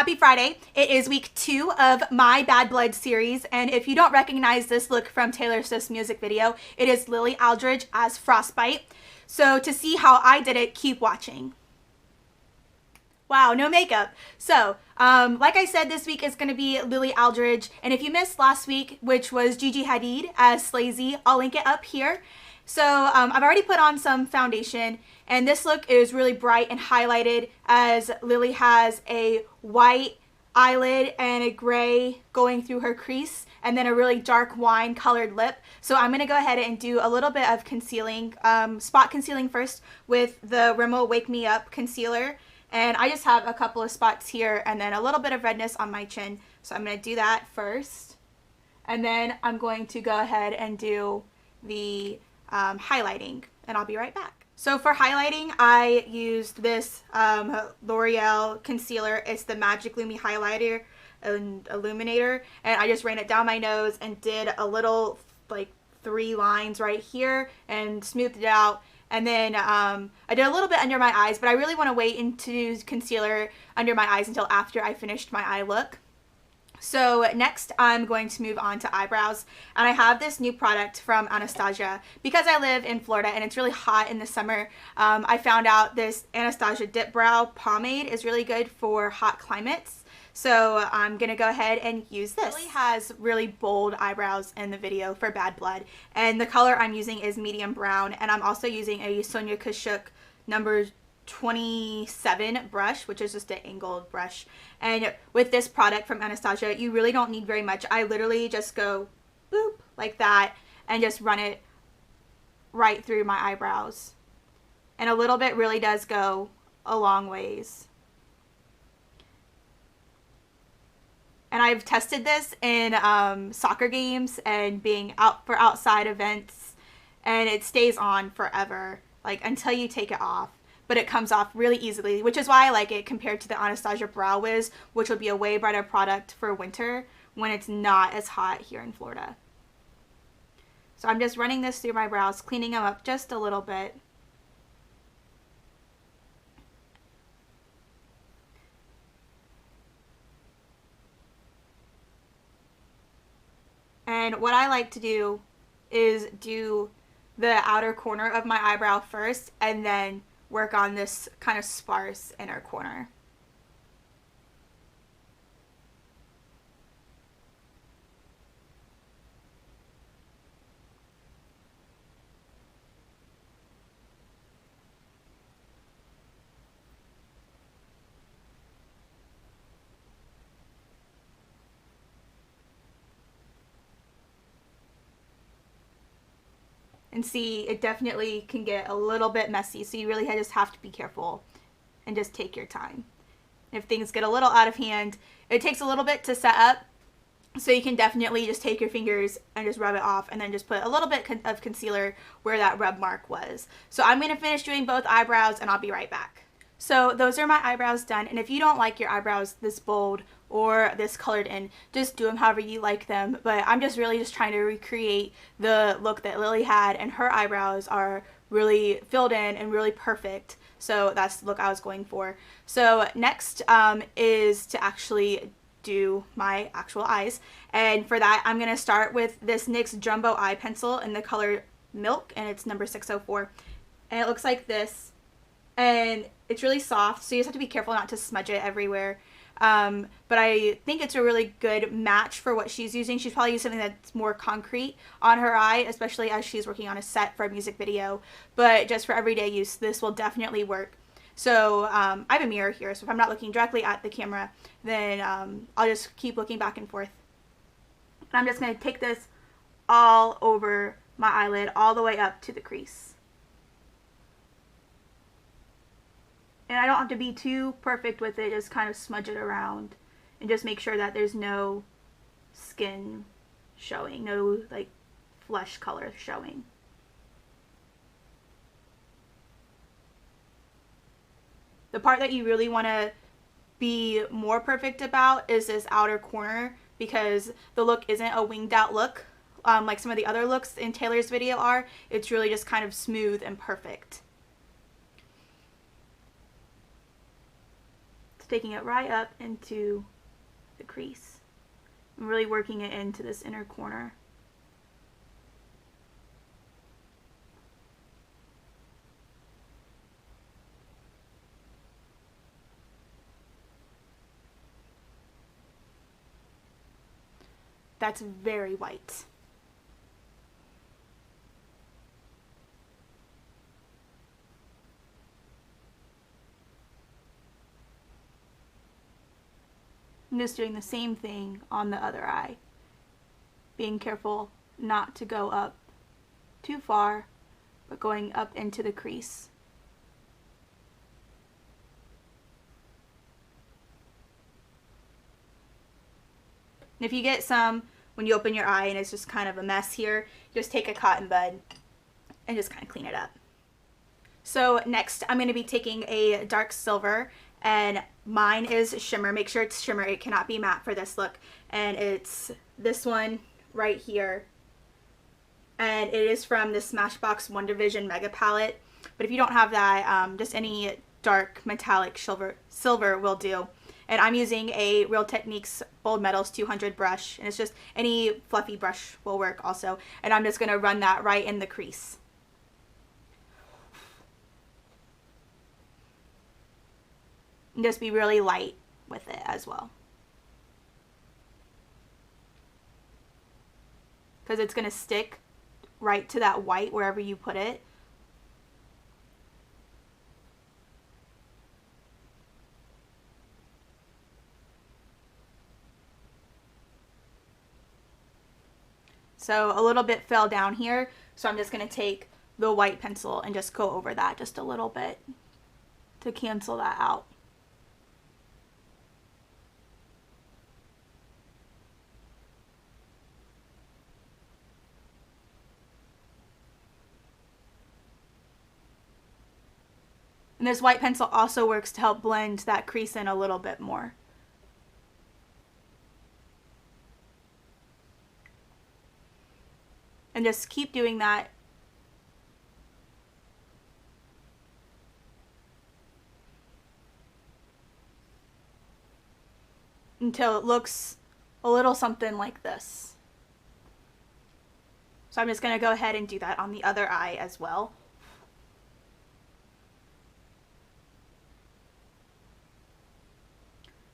Happy Friday. It is week 2 of my Bad Blood series, and if you don't recognize this look from Taylor Swift's music video, it is Lily Aldridge as Frostbyte. So to see how I did it, keep watching. Wow, no makeup. So, like I said, this week is going to be Lily Aldridge, and if you missed last week, which was Gigi Hadid as Slazy, I'll link it up here. So I've already put on some foundation, and this look is really bright and highlighted as Lily has a white eyelid and a gray going through her crease, and then a really dark wine colored lip. So I'm going to go ahead and do a little bit of concealing, spot concealing first with the Rimmel Wake Me Up concealer. And I just have a couple of spots here and then a little bit of redness on my chin. So I'm going to do that first. And then I'm going to go ahead and do the highlighting, and I'll be right back. So for highlighting, I used this L'Oreal concealer. It's the Magic Lumi highlighter and illuminator, and I just ran it down my nose and did a little, like, 3 lines right here and smoothed it out. And then I did a little bit under my eyes, but I really want to wait into concealer under my eyes until after I finished my eye look. So next I'm going to move on to eyebrows, and I have this new product from Anastasia. Because I live in Florida and it's really hot in the summer, I found out this Anastasia Dip Brow Pomade is really good for hot climates. So I'm going to go ahead and use this. Lily has really bold eyebrows in the video for Bad Blood, and the color I'm using is medium brown, and I'm also using a Sonia Kashuk number 27 brush, which is just an angled brush. And with this product from Anastasia, you really don't need very much. I literally just go boop like that and just run it right through my eyebrows, and a little bit really does go a long ways. And I've tested this in soccer games and being out for outside events, and it stays on forever, like until you take it off. But it comes off really easily, which is why I like it compared to the Anastasia Brow Wiz, which would be a way brighter product for winter when it's not as hot here in Florida. So I'm just running this through my brows, cleaning them up just a little bit. And what I like to do is do the outer corner of my eyebrow first, and then work on this kind of sparse inner corner. And see, it definitely can get a little bit messy, so you really just have to be careful and just take your time. If things get a little out of hand, it takes a little bit to set up, so you can definitely just take your fingers and just rub it off, and then just put a little bit of concealer where that rub mark was. So I'm going to finish doing both eyebrows, and I'll be right back. So those are my eyebrows done, and if you don't like your eyebrows this bold or this colored in, just do them however you like them. But I'm just really just trying to recreate the look that Lily had, and her eyebrows are really filled in and really perfect. So that's the look I was going for. So next is to actually do my actual eyes, and for that I'm going to start with this NYX Jumbo Eye Pencil in the color Milk, and it's number 604, and it looks like this, and it's really soft, so you just have to be careful not to smudge it everywhere. But I think it's a really good match for what she's using. She's probably used something that's more concrete on her eye, especially as she's working on a set for a music video. But just for everyday use, this will definitely work. So I have a mirror here, so if I'm not looking directly at the camera, then I'll just keep looking back and forth. And I'm just going to take this all over my eyelid, all the way up to the crease. And I don't have to be too perfect with it, just kind of smudge it around and just make sure that there's no skin showing, no like flesh color showing. The part that you really want to be more perfect about is this outer corner, because the look isn't a winged out look like some of the other looks in Taylor's video are. It's really just kind of smooth and perfect. taking it right up into the crease. I'm really working it into this inner corner. That's very white. I'm just doing the same thing on the other eye. Being careful not to go up too far, but going up into the crease. And if you get some when you open your eye and it's just kind of a mess here, just take a cotton bud and just kind of clean it up. So next I'm going to be taking a dark silver, and mine is Shimmer. Make sure it's Shimmer. It cannot be matte for this look. And it's this one right here. And it is from the Smashbox WonderVision Mega Palette. But if you don't have that, just any dark metallic silver will do. And I'm using a Real Techniques Bold Metals 200 brush. And it's just any fluffy brush will work also. And I'm just going to run that right in the crease. And just be really light with it as well. Because it's going to stick right to that white wherever you put it. So a little bit fell down here, so I'm just going to take the white pencil and just go over that just a little bit to cancel that out. And this white pencil also works to help blend that crease in a little bit more. And just keep doing that. Until it looks a little something like this. So I'm just going to go ahead and do that on the other eye as well.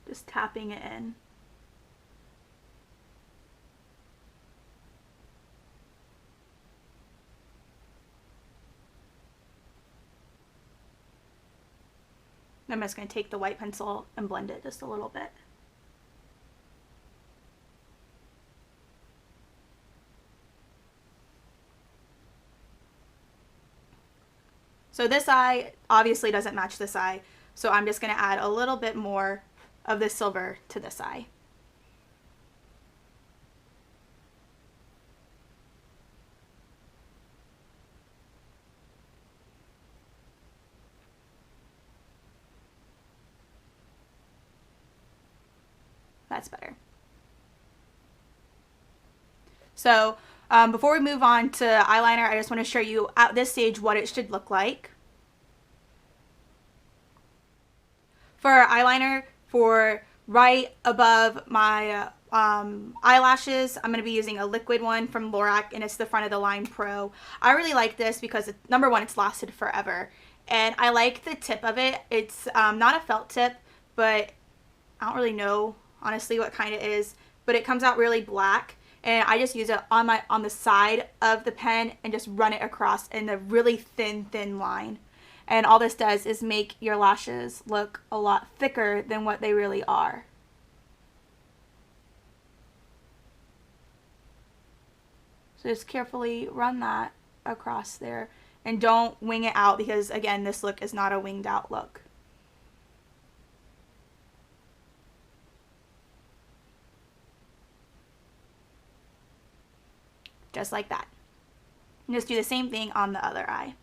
Just tapping it in. I'm just going to take the white pencil and blend it just a little bit. So this eye obviously doesn't match this eye, so I'm just going to add a little bit more of the silver to this eye. That's better. So before we move on to eyeliner, I just want to show you at this stage what it should look like. For eyeliner, for right above my eyelashes, I'm going to be using a liquid one from Lorac, and it's the Front of the Line Pro. I really like this because, number one, it's lasted forever. And I like the tip of it. It's not a felt tip, but I don't really know honestly what kind it is, but it comes out really black, and I just use it on the side of the pen and just run it across in a really thin line. And all this does is make your lashes look a lot thicker than what they really are. So just carefully run that across there, and don't wing it out because, again, this look is not a winged out look. Just like that. And just do the same thing on the other eye.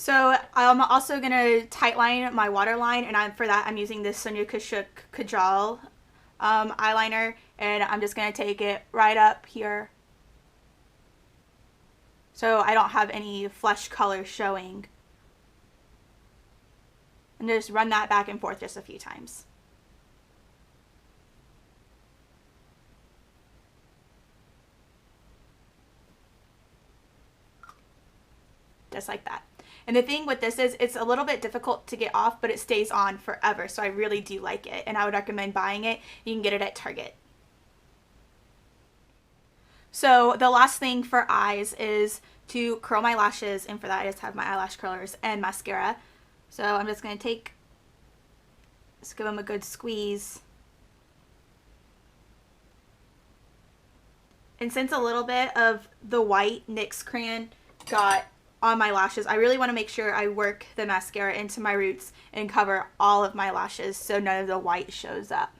So I'm also going to tightline my waterline, and for that I'm using this Sonia Kashuk Kajal eyeliner, and I'm just going to take it right up here so I don't have any flesh color showing. And just run that back and forth just a few times. Just like that. And the thing with this is it's a little bit difficult to get off, but it stays on forever. So I really do like it, and I would recommend buying it. You can get it at Target. So the last thing for eyes is to curl my lashes, and for that I just have my eyelash curlers and mascara. So I'm just going to just give them a good squeeze. And since a little bit of the white NYX crayon got on my lashes, I really want to make sure I work the mascara into my roots and cover all of my lashes so none of the white shows up.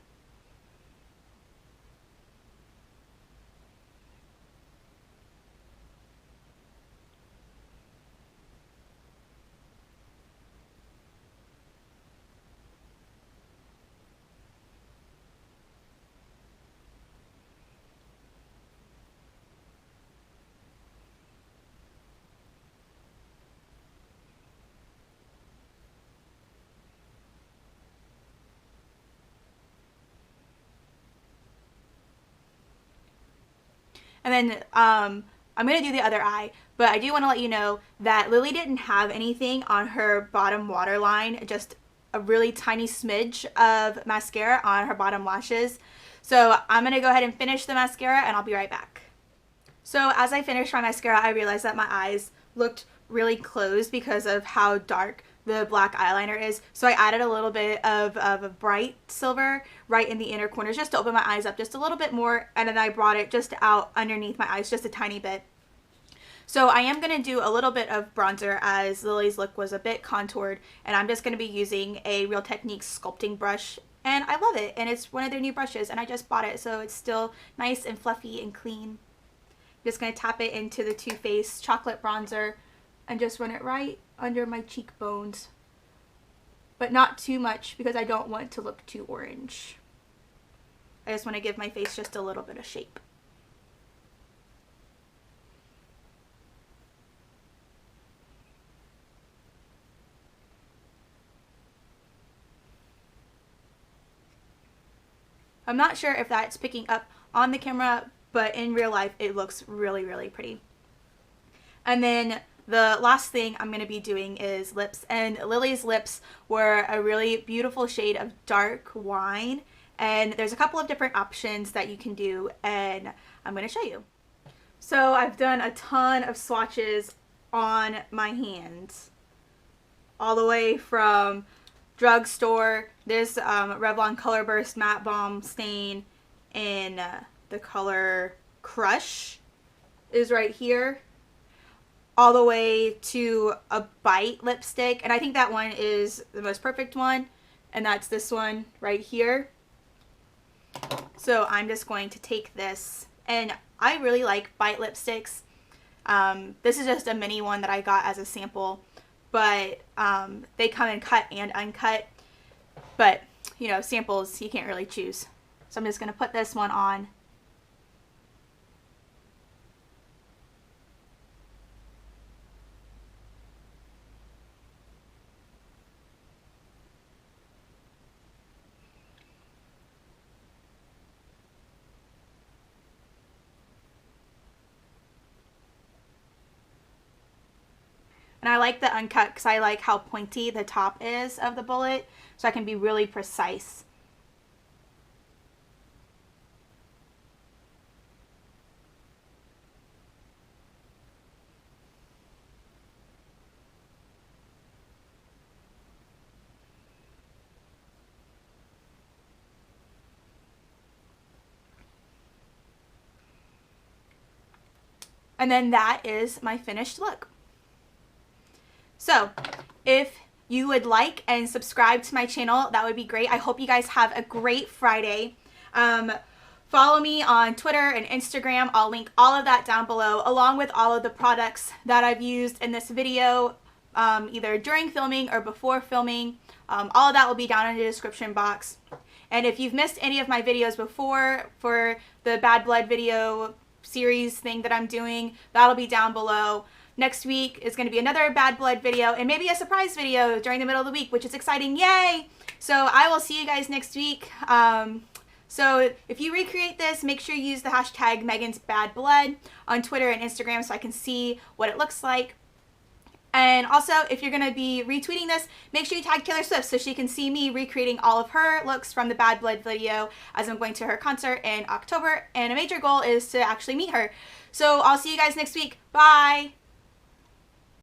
And then I'm going to do the other eye, but I do want to let you know that Lily didn't have anything on her bottom waterline, just a really tiny smidge of mascara on her bottom lashes. So I'm going to go ahead and finish the mascara, and I'll be right back. So as I finished my mascara, I realized that my eyes looked really closed because of how dark the black eyeliner is. So I added a little bit of a bright silver right in the inner corners just to open my eyes up just a little bit more, and then I brought it just out underneath my eyes just a tiny bit. So I am going to do a little bit of bronzer as Lily's look was a bit contoured, and I'm just going to be using a Real Techniques sculpting brush, and I love it, and it's one of their new brushes, and I just bought it, so it's still nice and fluffy and clean. I'm just going to tap it into the Too Faced chocolate bronzer and just run it right under my cheekbones, but not too much because I don't want it to look too orange. I just want to give my face just a little bit of shape. I'm not sure if that's picking up on the camera, but in real life it looks really, really pretty. And then the last thing I'm going to be doing is lips, and Lily's lips were a really beautiful shade of dark wine, and there's a couple of different options that you can do, and I'm going to show you. So I've done a ton of swatches on my hands, all the way from drugstore. This Revlon Color Burst Matte Balm Stain in the color Crush is right here, all the way to a Bite lipstick, and I think that one is the most perfect one, and that's this one right here. So I'm just going to take this, and I really like Bite lipsticks. This is just a mini one that I got as a sample, but they come in cut and uncut, but you know, samples you can't really choose. So I'm just going to put this one on. And I like the uncut because I like how pointy the top is of the bullet, so I can be really precise. And then that is my finished look. So if you would like and subscribe to my channel, that would be great. I hope you guys have a great Friday. Follow me on Twitter and Instagram. I'll link all of that down below, along with all of the products that I've used in this video. either during filming or before filming. All of that will be down in the description box. And if you've missed any of my videos before for the Bad Blood video series thing that I'm doing, that'll be down below. Next week is going to be another Bad Blood video and maybe a surprise video during the middle of the week, which is exciting. Yay! So I will see you guys next week. So if you recreate this, make sure you use the hashtag Megan's Bad Blood on Twitter and Instagram so I can see what it looks like. And also, if you're going to be retweeting this, make sure you tag Taylor Swift so she can see me recreating all of her looks from the Bad Blood video as I'm going to her concert in October. And a major goal is to actually meet her. So I'll see you guys next week. Bye!